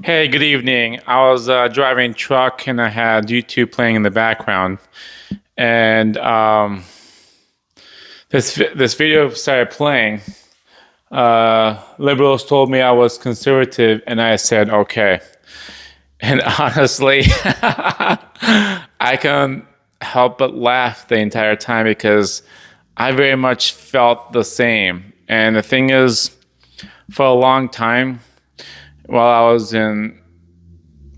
Hey, good evening. I was driving truck and I had YouTube playing in the background, and this video started playing. Liberals told me I was conservative, and I said okay. And honestly, I couldn't help but laugh the entire time because I very much felt the same. And the thing is, for a long time, while I was in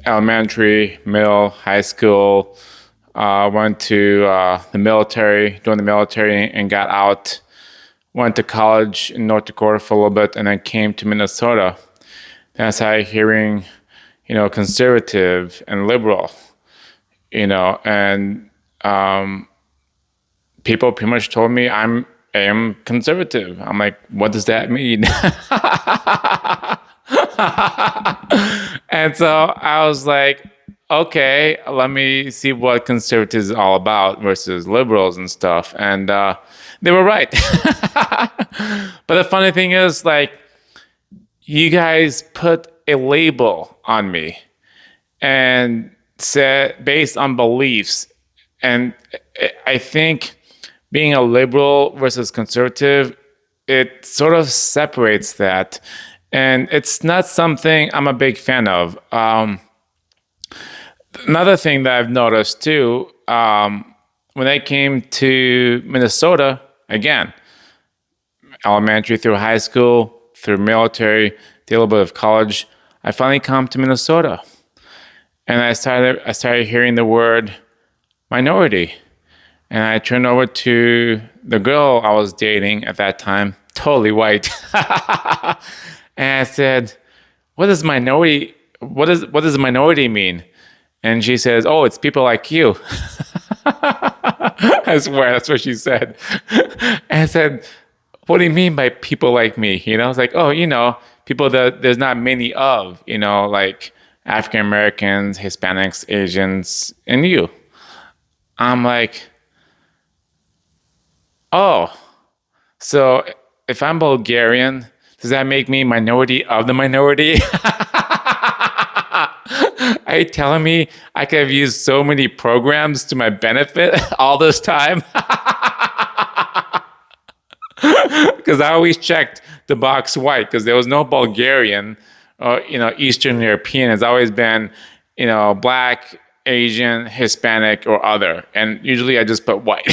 elementary, middle, high school. Went to the military, joined the military, and got out. Went to college in North Dakota for a little bit, and then came to Minnesota. Then I started hearing, conservative and liberal, and people pretty much told me I am conservative. I'm like, what does that mean? And so I was like, okay, let me see what conservatives is all about versus liberals and stuff. And they were right. But the funny thing is, like, you guys put a label on me and said based on beliefs. And I think being a liberal versus conservative, it sort of separates that. And it's not something I'm a big fan of. Another thing that I've noticed too, when I came to Minnesota, again, elementary through high school, through military, did a little bit of college, I finally come to Minnesota. And I started hearing the word minority. And I turned over to the girl I was dating at that time, totally white. And I said, what does minority minority mean? And she says, oh, it's people like you. I swear that's what she said. And I said, what do you mean by people like me? I was like, oh, people that there's not many of, like African Americans, Hispanics, Asians, and you. I'm like, oh, so if I'm Bulgarian, does that make me minority of the minority? Are you telling me I could have used so many programs to my benefit all this time? Because I always checked the box white because there was no Bulgarian or Eastern European. It's always been black, Asian, Hispanic, or other, and usually I just put white.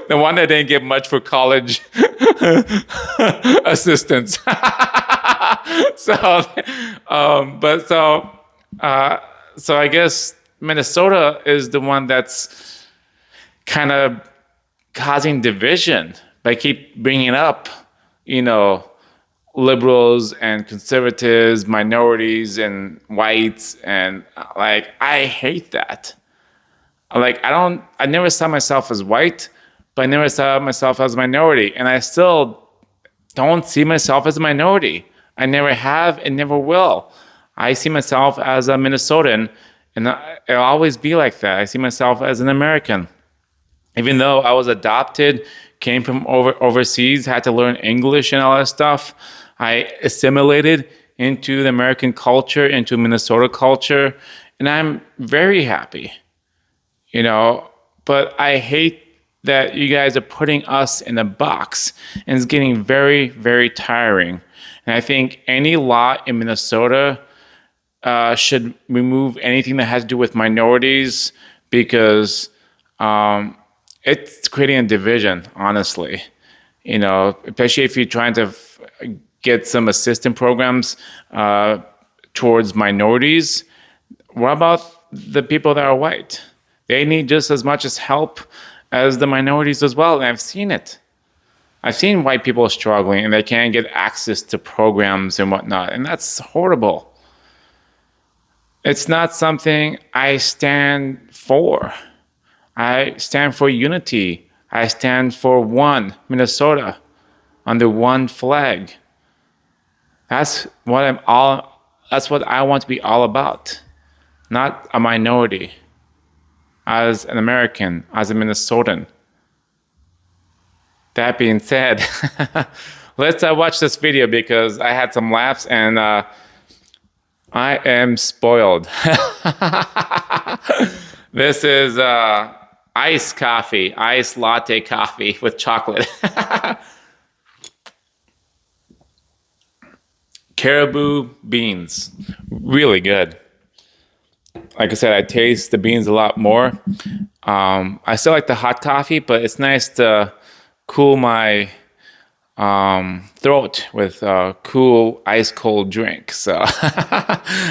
The one that didn't get much for college assistance. so, so I guess Minnesota is the one that's kind of causing division by keep bringing up, liberals and conservatives, minorities and whites, and like I hate that. Like I never saw myself as white, but I never saw myself as a minority, and I still don't see myself as a minority. I never have and never will. I see myself as a Minnesotan, and it'll always be like that. I see myself as an American. Even though I was adopted, came from overseas, had to learn English and all that stuff, I assimilated into the American culture, into Minnesota culture, and I'm very happy, But I hate that you guys are putting us in a box, and it's getting very, very tiring. And I think any law in Minnesota should remove anything that has to do with minorities because it's creating a division, honestly. Especially if you're trying to get some assistance programs towards minorities. What about the people that are white? They need just as much as help as the minorities as well, and I've seen it. I've seen white people struggling and they can't get access to programs and whatnot, and that's horrible. It's not something I stand for. I stand for unity. I stand for one Minnesota under one flag. That's what I want to be all about. Not a minority. As an American, as a Minnesotan. That being said, let's watch this video because I had some laughs and I am spoiled. This is iced coffee, iced latte coffee with chocolate. Caribou beans, really good. Like I said, I taste the beans a lot more. I still like the hot coffee, but it's nice to cool my throat with a cool ice cold drink. So, all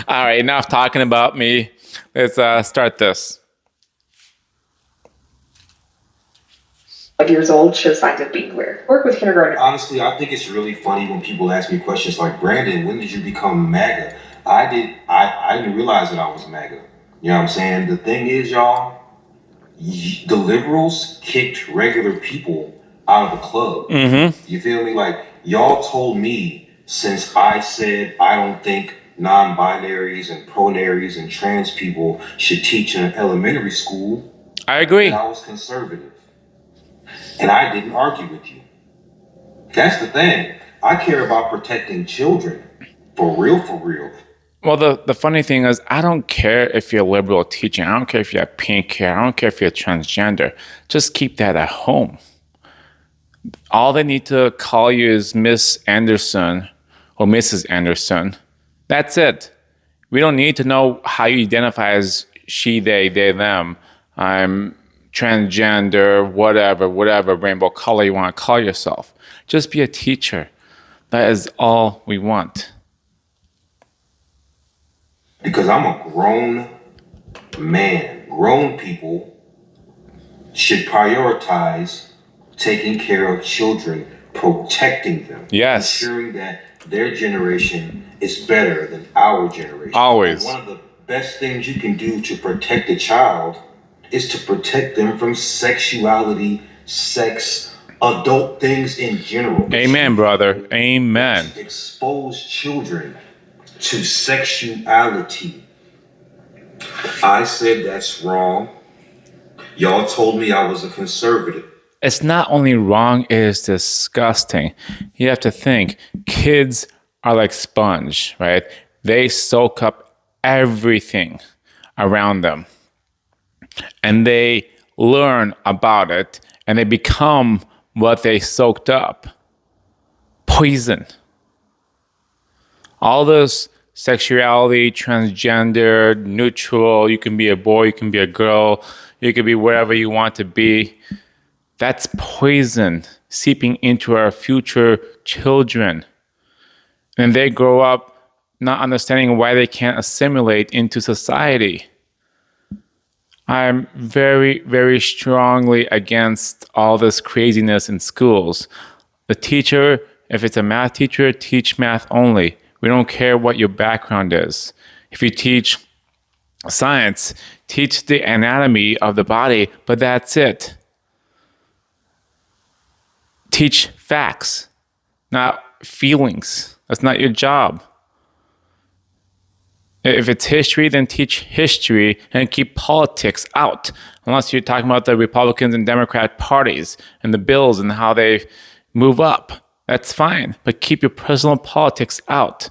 right, enough talking about me. Let's start this. Years old show signs of being weird. Work with kindergarten. Honestly, I think it's really funny when people ask me questions like, Brandon, when did you become MAGA? I didn't realize that I was MAGA. You know what I'm saying? The thing is, y'all, the liberals kicked regular people out of the club. You feel me? Like, y'all told me since I said I don't think non-binaries and pronaries and trans people should teach in elementary school, I agree. that I was conservative. And I didn't argue with you. That's the thing. I care about protecting children. For real, for real. Well, the funny thing is, I don't care if you're liberal teaching. I don't care if you have pink hair. I don't care if you're transgender. Just keep that at home. All they need to call you is Miss Anderson or Mrs. Anderson. That's it. We don't need to know how you identify as she, they, them. I'm transgender, whatever rainbow color you want to call yourself. Just be a teacher. That is all we want. Because I'm a grown man. Grown people should prioritize taking care of children, protecting them. Yes. Ensuring that their generation is better than our generation. Always. And one of the best things you can do to protect a child is to protect them from sexuality, sex, adult things in general. Amen, brother. Amen. Expose children to sexuality. I said that's wrong. Y'all told me I was a conservative. It's not only wrong, it is disgusting. You have to think, kids are like sponge, right? They soak up everything around them. And they learn about it, and they become what they soaked up. Poison. All this sexuality, transgender, neutral, you can be a boy, you can be a girl, you can be wherever you want to be. That's poison seeping into our future children. And they grow up not understanding why they can't assimilate into society. I'm very, very strongly against all this craziness in schools. The teacher, if it's a math teacher, teach math only. We don't care what your background is. If you teach science, teach the anatomy of the body, but that's it. Teach facts, not feelings. That's not your job. If it's history, then teach history and keep politics out. Unless you're talking about the Republicans and Democrat parties and the bills and how they move up. That's fine, but keep your personal politics out.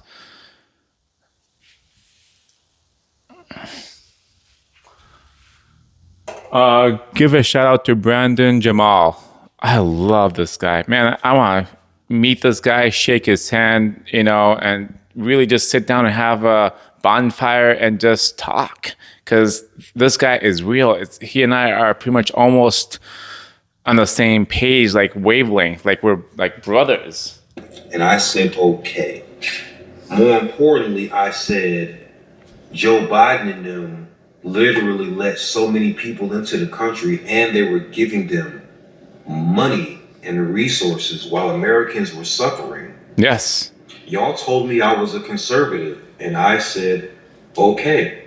Give a shout out to Brandon Jamal. I love this guy. Man, I want to meet this guy, shake his hand, and really just sit down and have a bonfire and just talk. Because this guy is real. He and I are pretty much almost on the same page, like wavelength, like we're like brothers. And I said, okay. More importantly, I said, Joe Biden and them literally let so many people into the country, and they were giving them money and resources while Americans were suffering. Yes. Y'all told me I was a conservative, and I said, okay.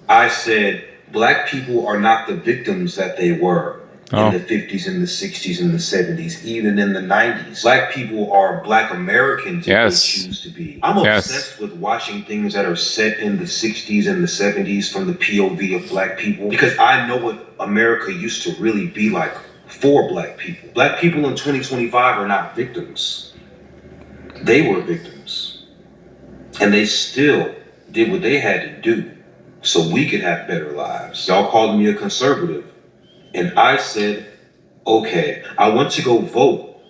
I said, black people are not the victims that they were in the 50s and the 60s and the 70s, even in the 90s. Black people are black Americans if they choose to be. I'm obsessed with watching things that are set in the 60s and the 70s from the POV of black people, because I know what America used to really be like for black people. Black people in 2025 are not victims. They were victims. And they still did what they had to do so we could have better lives. Y'all called me a conservative. And I said, okay. I went to go vote.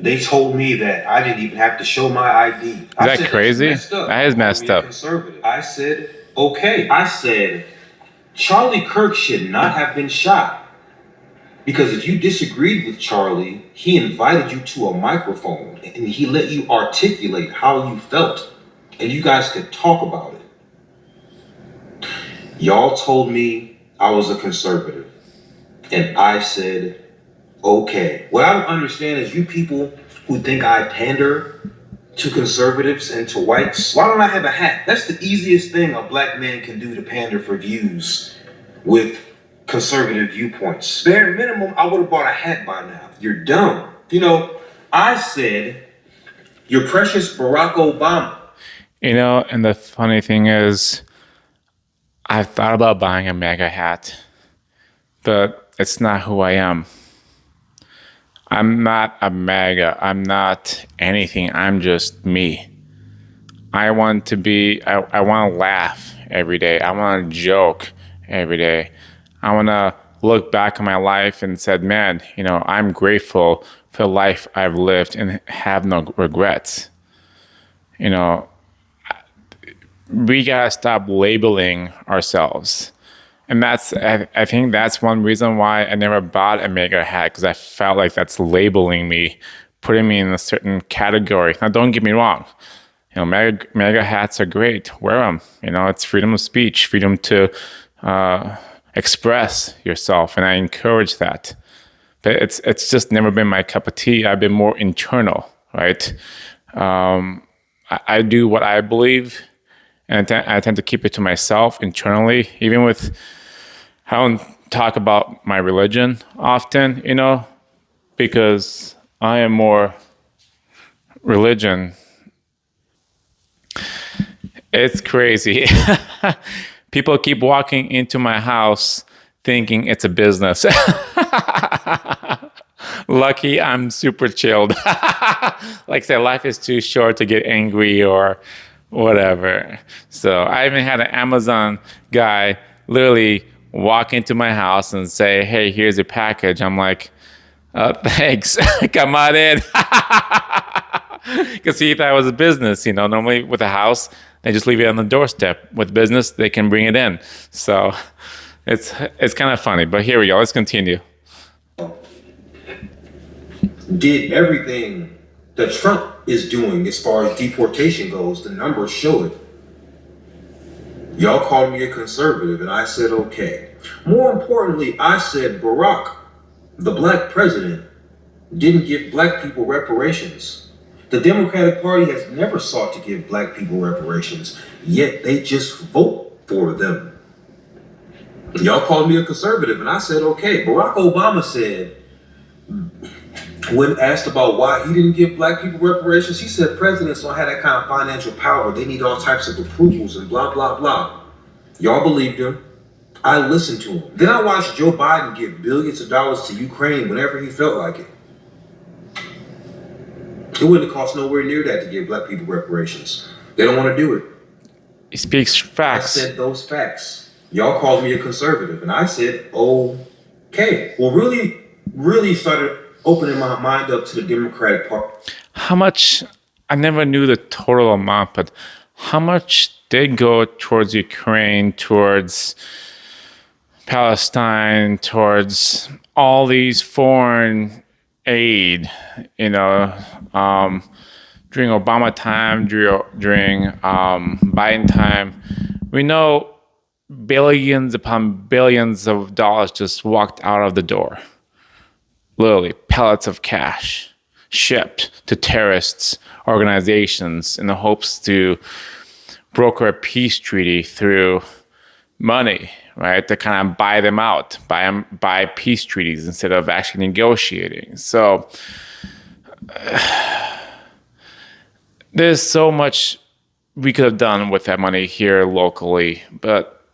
They told me that I didn't even have to show my ID. Is that crazy? That is messed up. Conservative. I said, okay. I said, Charlie Kirk should not have been shot. Because if you disagreed with Charlie, he invited you to a microphone and he let you articulate how you felt. And you guys could talk about it. Y'all told me I was a conservative. And I said, okay. What I don't understand is you people who think I pander to conservatives and to whites. Why don't I have a hat? That's the easiest thing a black man can do to pander for views with conservative viewpoints. Bare minimum, I would have bought a hat by now. You're dumb. You know, I said, your precious Barack Obama. You know, and the funny thing is, I've thought about buying a MAGA hat, but it's not who I am. I'm not a MAGA. I'm not anything. I'm just me. I want to be, I want to laugh every day. I want to joke every day. I want to look back on my life and said, man, you know, I'm grateful for the life I've lived and have no regrets. You know, we got to stop labeling ourselves. And that's, I think that's one reason why I never bought a MAGA hat, because I felt like that's labeling me, putting me in a certain category. Now, don't get me wrong. You know, MAGA hats are great. Wear them. You know, it's freedom of speech, freedom to express yourself, and I encourage that. But it's just never been my cup of tea. I've been more internal, right? I do what I believe, and I tend to keep it to myself internally. Even with, I don't talk about my religion often, you know, because I am more religion. It's crazy. People keep walking into my house thinking it's a business. Lucky I'm super chilled. Like I said, life is too short to get angry or whatever. So I even had an Amazon guy literally walk into my house and say, hey, here's your package. I'm like, thanks. Come on in. Because he thought it was a business. You know, normally with a house, they just leave it on the doorstep. With business, they can bring it in. So it's kind of funny. But here we go. Let's continue. Did everything that Trump is doing as far as deportation goes. The numbers show it. Y'all called me a conservative, and I said okay. More importantly, I said Barack, the black president, didn't give black people reparations. The Democratic Party has never sought to give black people reparations, yet they just vote for them. Y'all called me a conservative, and I said okay. Barack Obama said, when asked about why he didn't give black people reparations, he said presidents don't have that kind of financial power. They need all types of approvals and blah, blah, blah. Y'all believed him. I listened to him. Then I watched Joe Biden give billions of dollars to Ukraine whenever he felt like it. It wouldn't cost nowhere near that to give black people reparations. They don't want to do it. He speaks facts. I said those facts. Y'all called me a conservative, and I said, okay. Well, really started opening my mind up to the Democratic Party. How much, I never knew the total amount, but how much did go towards Ukraine, towards Palestine, towards all these foreign aid, you know, during Obama time, during Biden time? We know billions upon billions of dollars just walked out of the door. Literally, pellets of cash shipped to terrorists, organizations in the hopes to broker a peace treaty through money, right? To kind of buy them out, buy peace treaties instead of actually negotiating. So there's so much we could have done with that money here locally, but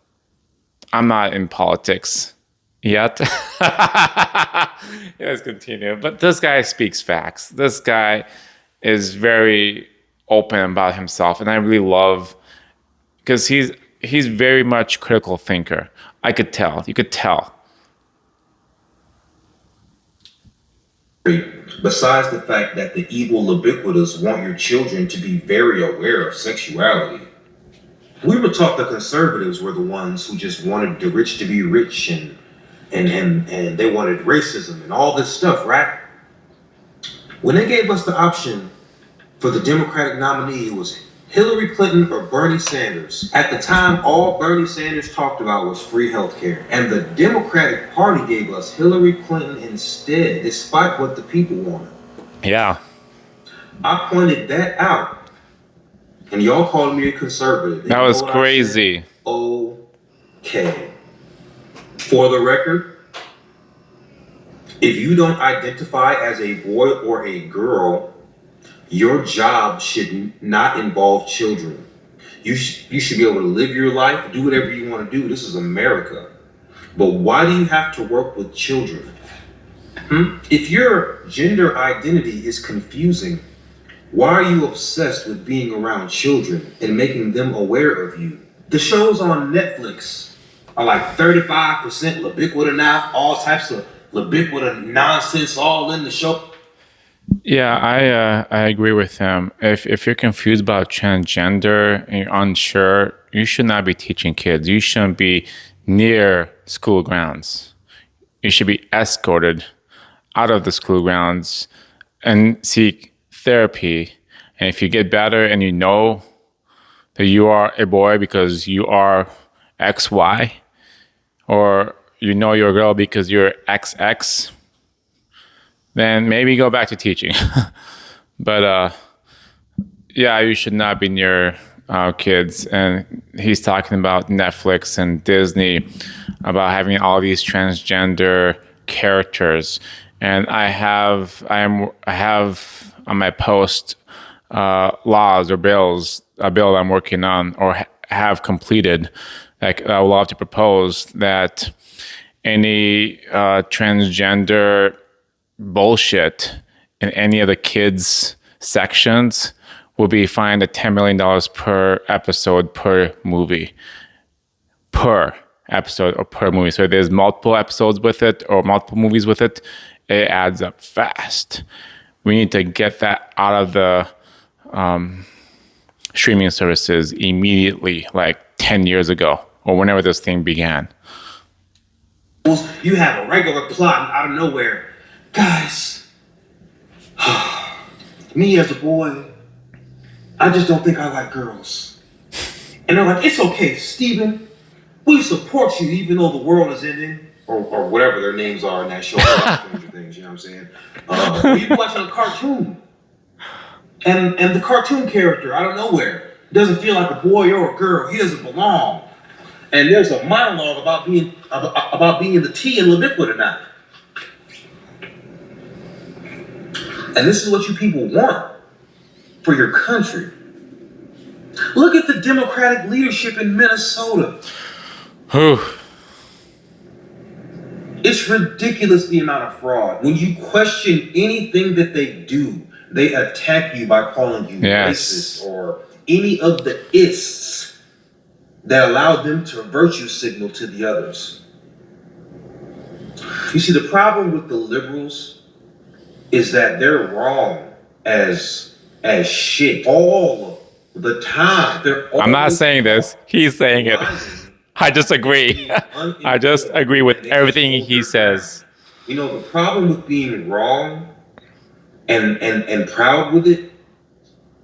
I'm not in politics yet. Let's continue. But this guy speaks facts. This guy is very open about himself, and I really love, because he's very much critical thinker. I could tell. You could tell. Besides the fact that the evil ubiquitous want your children to be very aware of sexuality, we were taught the conservatives were the ones who just wanted the rich to be rich and they wanted racism and all this stuff, right? When they gave us the option for the Democratic nominee, it was Hillary Clinton or Bernie Sanders. At the time, all Bernie Sanders talked about was free healthcare. And the Democratic Party gave us Hillary Clinton instead, despite what the people wanted. Yeah. I pointed that out. And y'all called me a conservative. That was crazy. Okay. For the record, if you don't identify as a boy or a girl, your job should not involve children. You should be able to live your life, do whatever you want to do. This is America. But why do you have to work with children? If your gender identity is confusing, why are you obsessed with being around children and making them aware of you? The shows on Netflix are like 35% libiquita now, all types of libiquita nonsense all in the show. Yeah, I agree with him. If you're confused about transgender and you're unsure, you should not be teaching kids. You shouldn't be near school grounds. You should be escorted out of the school grounds and seek therapy. And if you get better and you know that you are a boy because you are XY, or you know you're a girl because you're XX, then maybe go back to teaching. But yeah, you should not be near kids. And he's talking about Netflix and Disney, about having all these transgender characters. And I have on my post laws or bills, a bill I'm working on or have completed. Like I would love to propose that any transgender bullshit in any of the kids sections will be fined at $10 million per episode per movie. Per episode or per movie. So if there's multiple episodes with it or multiple movies with it, it adds up fast. We need to get that out of the streaming services immediately, like 10 years ago or whenever this thing began. You have a regular plot out of nowhere. Guys, me as a boy, I just don't think I like girls. And they're like, it's okay, Steven. We support you even though the world is ending. Or whatever their names are in that show. Things, you know what I'm saying? You're watching a cartoon. And the cartoon character out of nowhere doesn't feel like a boy or a girl. He doesn't belong. And there's a monologue about being the T in libiquita now. And this is what you people want for your country. Look at the Democratic leadership in Minnesota. It's ridiculous the amount of fraud. When you question anything that they do, they attack you by calling you racist or any of the ists that allow them to virtue signal to the others. You see, the problem with the liberals is that they're wrong as shit all the time. I'm not saying this. He's saying it. I just agree. I just agree with everything he says. You know, the problem with being wrong and proud with it,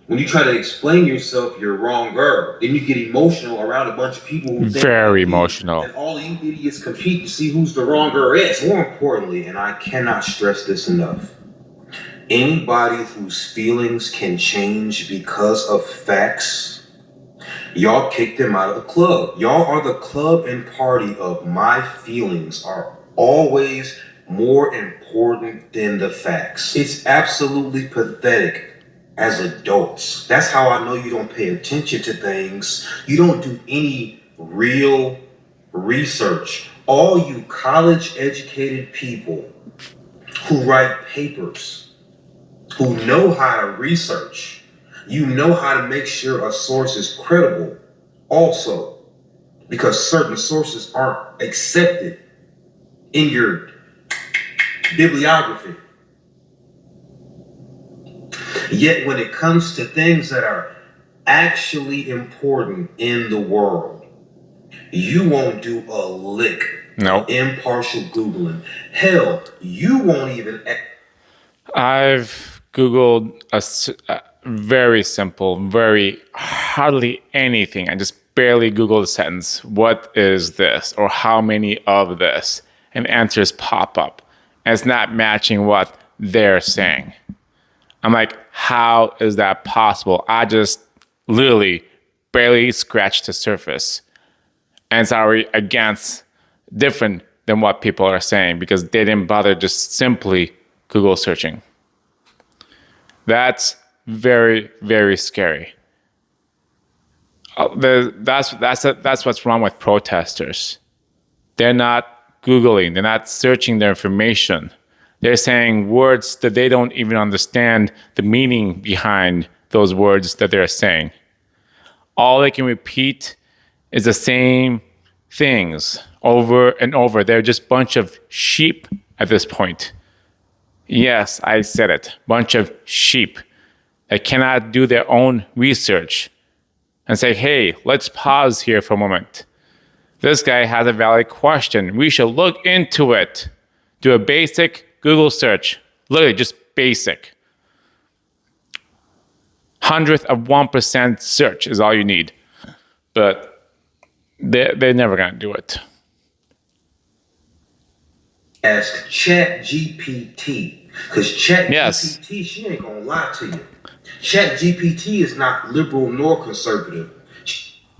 when you try to explain yourself, you're wronger. Then you get emotional around a bunch of people who think very emotional. And all you idiots compete to see who's the wronger is. More importantly, and I cannot stress this enough, anybody whose feelings can change because of facts, y'all kick them out of the club. Y'all are the club and party of my feelings are always more important than the facts. It's absolutely pathetic as adults. That's how I know you don't pay attention to things. You don't do any real research. All you college-educated people who write papers, who know how to research, you know how to make sure a source is credible. also, because certain sources aren't accepted in your bibliography. Yet when it comes to things that are actually important in the world, you won't do a lick No. impartial Googling. Hell, you won't even. I've Googled a very simple, very hardly anything. I just barely Googled a sentence. What is this? Or how many of this? And answers pop up. And it's not matching what they're saying. I'm like, how is that possible? I just literally barely scratched the surface. And it's already different than what people are saying because they didn't bother just simply Google searching. That's very, very scary. That's what's wrong with protesters. They're not Googling. They're not searching their information. They're saying words that they don't even understand the meaning behind those words that they're saying. All they can repeat is the same things over and over. They're just a bunch of sheep at this point. Yes, I said it. Bunch of sheep that cannot do their own research and say, hey, let's pause here for a moment. This guy has a valid question. We should look into it. Do a basic Google search. Literally just basic. 100% search is all you need. But they're never going to do it. Ask ChatGPT. Because ChatGPT, Yes. She ain't going to lie to you. ChatGPT is not liberal nor conservative.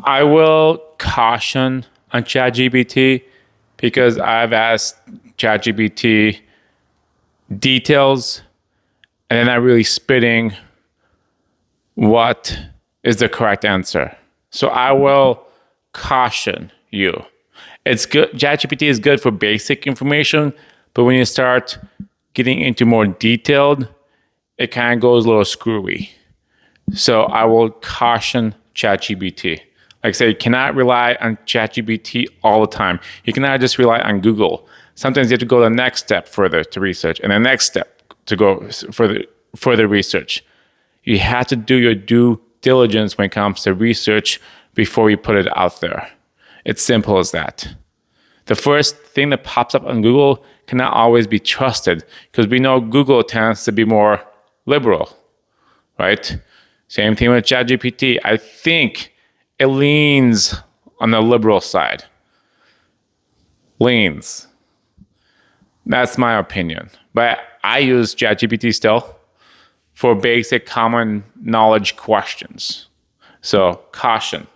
I will caution on ChatGPT because I've asked ChatGPT details and they're not really spitting what is the correct answer. So I will caution you. It's good. ChatGPT is good for basic information, but when you start getting into more detailed, it kind of goes a little screwy. So I will caution ChatGPT. Like I say, you cannot rely on ChatGPT all the time. You cannot just rely on Google. Sometimes you have to go the next step further to research and the next step to go further research. You have to do your due diligence when it comes to research before you put it out there. It's simple as that. The first thing that pops up on Google cannot always be trusted because we know Google tends to be more liberal, right? Same thing with ChatGPT. I think it leans on the liberal side. Leans. That's my opinion. But I use ChatGPT still for basic common knowledge questions. So, caution.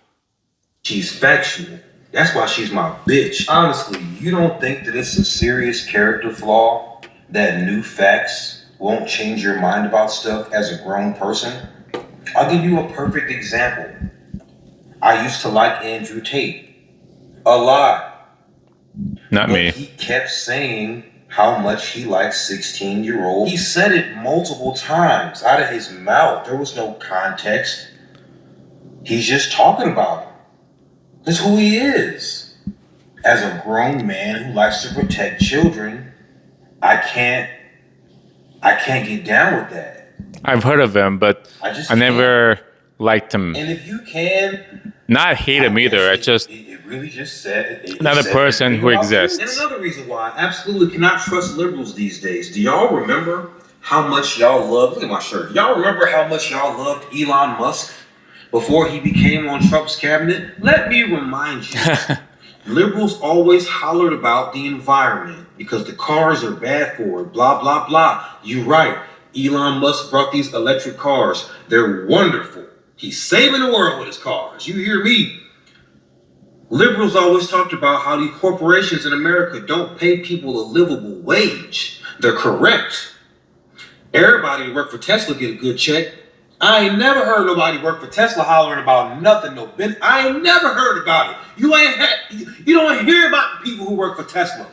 She's factual. That's why she's my bitch. Honestly, you don't think that it's a serious character flaw that new facts won't change your mind about stuff as a grown person? I'll give you a perfect example. I used to like Andrew Tate a lot. Not but me. He kept saying how much he likes 16-year-olds. He said it multiple times out of his mouth. There was no context. He's just talking about it. That's who he is. As a grown man who likes to protect children, I can't get down with that. I've heard of him, but I never liked him. And if you can, not hate him either. It's just it really just said another person who exists. And another reason why I absolutely cannot trust liberals these days. Do y'all remember how much y'all loved? Look at my shirt. Y'all remember how much y'all loved Elon Musk before he became on Trump's cabinet? Let me remind you. Liberals always hollered about the environment because the cars are bad for it, blah, blah, blah. You're right. Elon Musk brought these electric cars. They're wonderful. He's saving the world with his cars. You hear me? Liberals always talked about how these corporations in America don't pay people a livable wage. They're correct. Everybody who work for Tesla get a good check. I ain't never heard nobody work for Tesla hollering about nothing, no business. I ain't never heard about it. You don't hear about the people who work for Tesla.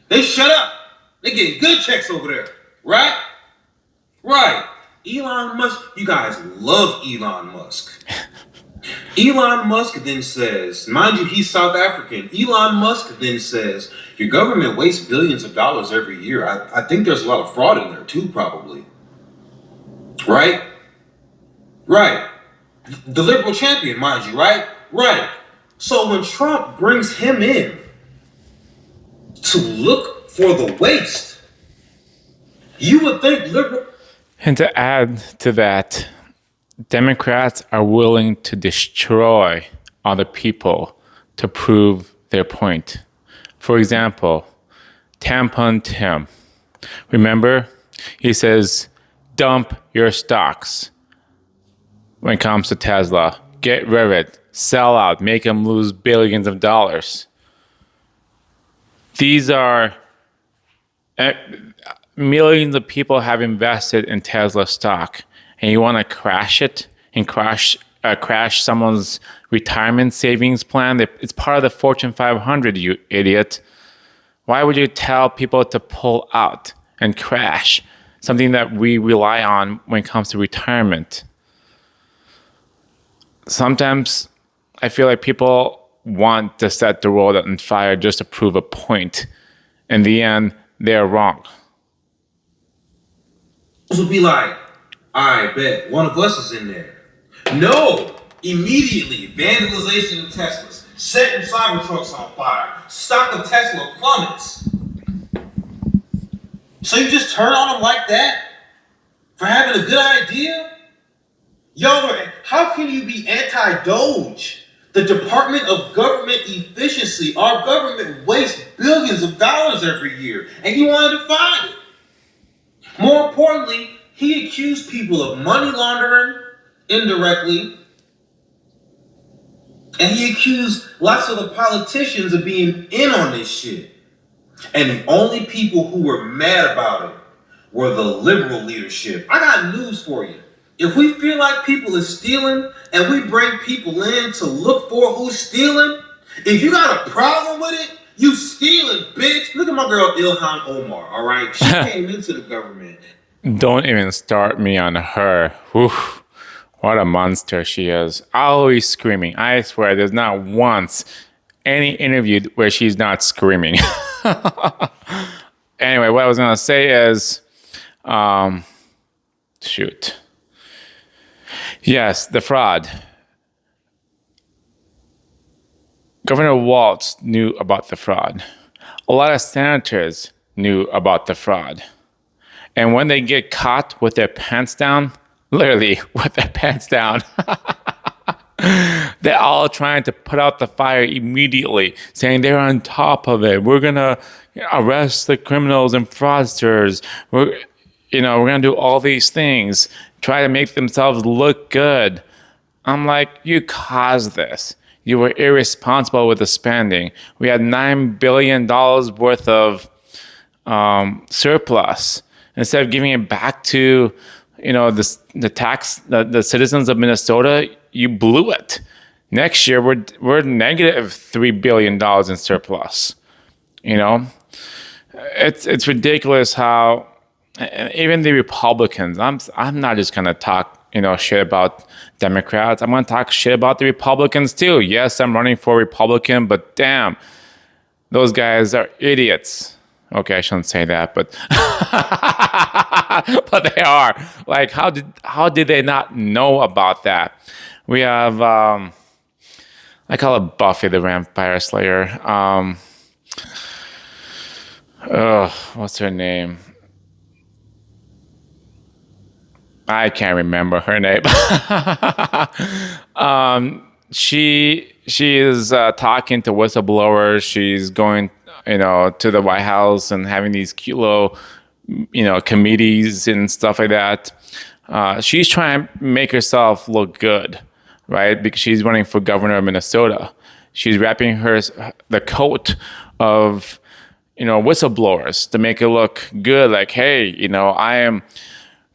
They shut up. They getting good checks over there, right? Right. Elon Musk. You guys love Elon Musk. Elon Musk then says, mind you, he's South African. Elon Musk then says, your government wastes billions of dollars every year. I think there's a lot of fraud in there too, probably. Right? Right. The liberal champion, mind you, right? Right. So when Trump brings him in to look for the waste, you would think liberal. And to add to that, Democrats are willing to destroy other people to prove their point. For example, Tampon Tim. Remember? He says, dump your stocks when it comes to Tesla. Get rid of it. Sell out. Make them lose billions of dollars. These are millions of people have invested in Tesla stock, and you want to crash it and crash someone's retirement savings plan. It's part of the Fortune 500, you idiot. Why would you tell people to pull out and crash something that we rely on when it comes to retirement? Sometimes I feel like people want to set the world on fire just to prove a point. In the end, they're wrong. Will be like, I bet one of us is in there. No! Immediately, vandalization of Teslas, setting Cybertrucks on fire, stock of Tesla plummets. So you just turn on them like that? For having a good idea? Yo, how can you be anti-Doge? The Department of Government Efficiency, our government wastes billions of dollars every year, and you want to define it. More importantly, he accused people of money laundering indirectly, and he accused lots of the politicians of being in on this shit. And the only people who were mad about it were the liberal leadership. I got news for you. If we feel like people are stealing and we bring people in to look for who's stealing, if you got a problem with it, you stealing, bitch. Look at my girl Ilhan Omar, all right? She came into the government. Don't even start me on her. Oof, what a monster she is. Always screaming. I swear there's not once any interview where she's not screaming. Anyway, what I was going to say is, shoot. Yes, the fraud. Governor Walz knew about the fraud. A lot of senators knew about the fraud. And when they get caught with their pants down, literally with their pants down, they're all trying to put out the fire immediately, saying they're on top of it. We're going to arrest the criminals and fraudsters. We're going to do all these things, try to make themselves look good. I'm like, you caused this. You were irresponsible with the spending. We had $9 billion worth of surplus. Instead of giving it back to, the citizens of Minnesota, you blew it. Next year, we're negative $3 billion in surplus. It's ridiculous how even the Republicans. I'm not just gonna talk shit about Democrats. I'm gonna talk shit about the Republicans too. Yes, I'm running for Republican, but damn, those guys are idiots. Okay, I shouldn't say that, but but they are. Like, how did they not know about that? We have I call it Buffy the Vampire Slayer. What's her name? I can't remember her name. She is talking to whistleblowers. She's going, to the White House and having these cute little, committees and stuff like that. She's trying to make herself look good, right? Because she's running for governor of Minnesota. She's wrapping the coat of, whistleblowers to make it look good. Like, hey, I am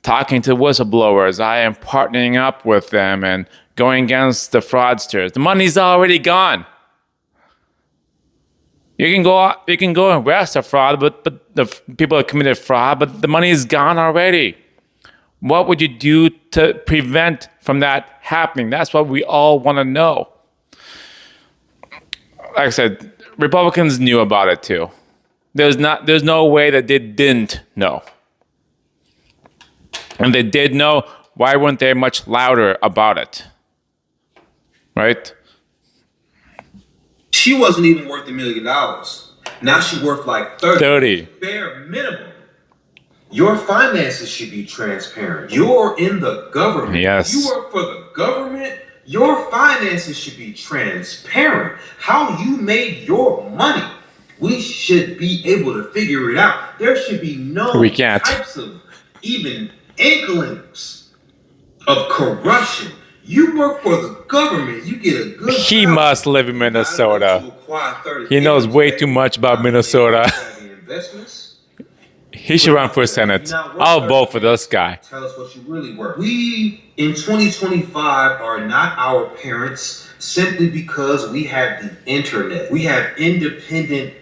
talking to whistleblowers. I am partnering up with them and going against the fraudsters. The money's already gone. You can go and arrest a fraud, but the people that committed fraud, but the money is gone already. What would you do to prevent from that happening? That's what we all want to know. Like I said, Republicans knew about it too. There's no way that they didn't know. And they did know, why weren't they much louder about it? Right? She wasn't even worth $1 million. Now she's worth like 30. Bare minimum. Your finances should be transparent. You're in the government. Yes. You work for the government. Your finances should be transparent. How you made your money. We should be able to figure it out. There should be no We can't. types of even inklings of corruption. You work for the government. You get a good He salary. must live in Minnesota. He knows way too much about Minnesota. He should run for Senate. I'll vote for this guy. Tell us what you really worth. We in 2025 are not our parents simply because we have the internet. We have independent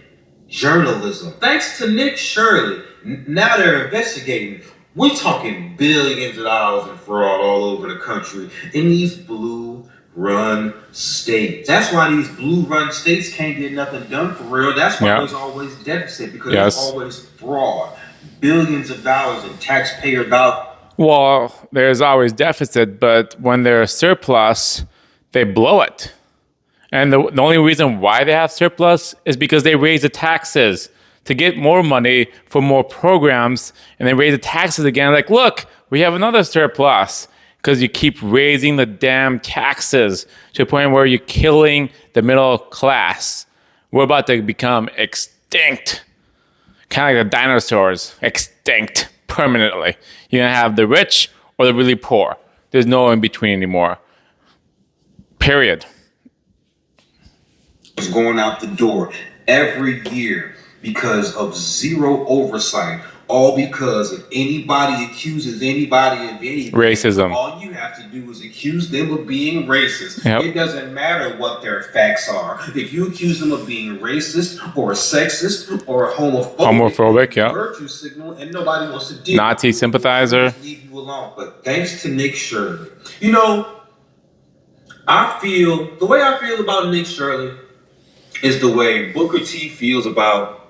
journalism. Thanks to Nick Shirley, now they're investigating. We're talking billions of dollars in fraud all over the country in these blue run states. That's why these blue run states can't get nothing done for real. That's why there's always deficit, because there's always fraud. Billions of dollars in taxpayer dollars. Well, there's always deficit, but when there's surplus, they blow it. And the only reason why they have surplus is because they raise the taxes to get more money for more programs, and they raise the taxes again. Like, look, we have another surplus, because you keep raising the damn taxes to a point where you're killing the middle class. We're about to become extinct. Kind of like the dinosaurs, extinct permanently. You're going to have the rich or the really poor. There's no in between anymore. Period. It's going out the door every year because of zero oversight. All because if anybody accuses anybody of anything, racism. All you have to do is accuse them of being racist. Yep. It doesn't matter what their facts are. If you accuse them of being racist or sexist or homophobic, virtue signal, and nobody wants to deal Nazi sympathizer. Leave you alone. But thanks to Nick Shirley, you know, the way I feel about Nick Shirley is the way Booker T feels about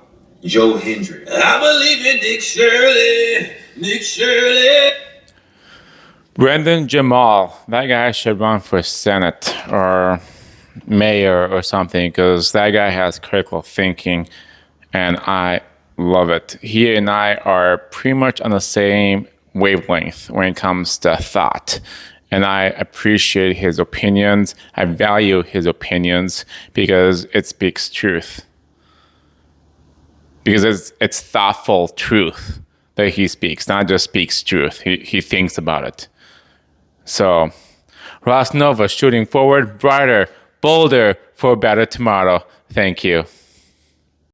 Joe Hendry. I believe in Nick Shirley. Nick Shirley. Brendan Jamal. That guy should run for Senate or mayor or something, because that guy has critical thinking, and I love it. He and I are pretty much on the same wavelength when it comes to thought. And I appreciate his opinions. I value his opinions because it speaks truth. Because it's thoughtful truth that he speaks, not just speaks truth. He thinks about it. So, Ross Nova, shooting forward, brighter, bolder for a better tomorrow. Thank you.